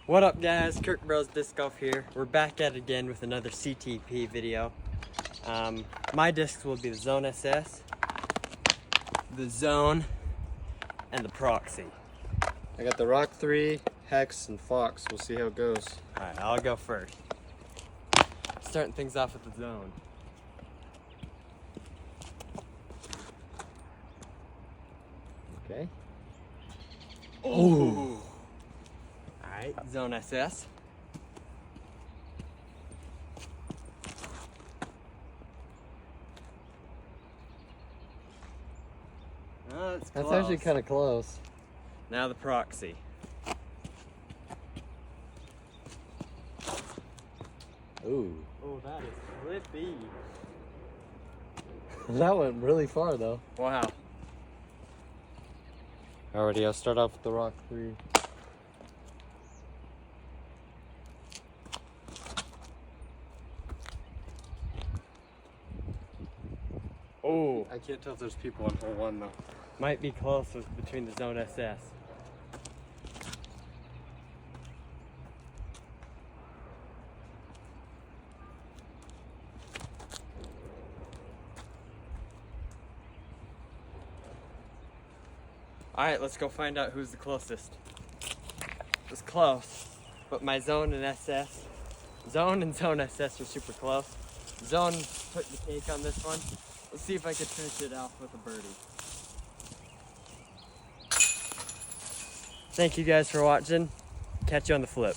What up guys, Kirk Bros Disc Golf here. We're back at it again with another CTP video. My discs will be the Zone SS, the Zone, and the Proxy. I got the Rock 3, Hex, and Fox. We'll see how it goes. Alright, I'll go first. Starting things off with the Zone. Okay. Oh! Alright, Zone SS. Oh, that's close. That's actually kind of close. Now the Proxy. Ooh. Oh, that is flippy. That went really far though. Wow. Alrighty, I'll start off with the Rock 3. Oh, I can't tell if there's people on hole 1 though. might be close between the Zone SS. Alright, let's go find out who's the closest. It's close, but my Zone and SS, Zone and Zone SS are super close. Zone took the cake on this one. Let's see if I can finish it off with a birdie. Thank you guys for watching. Catch you on the flip.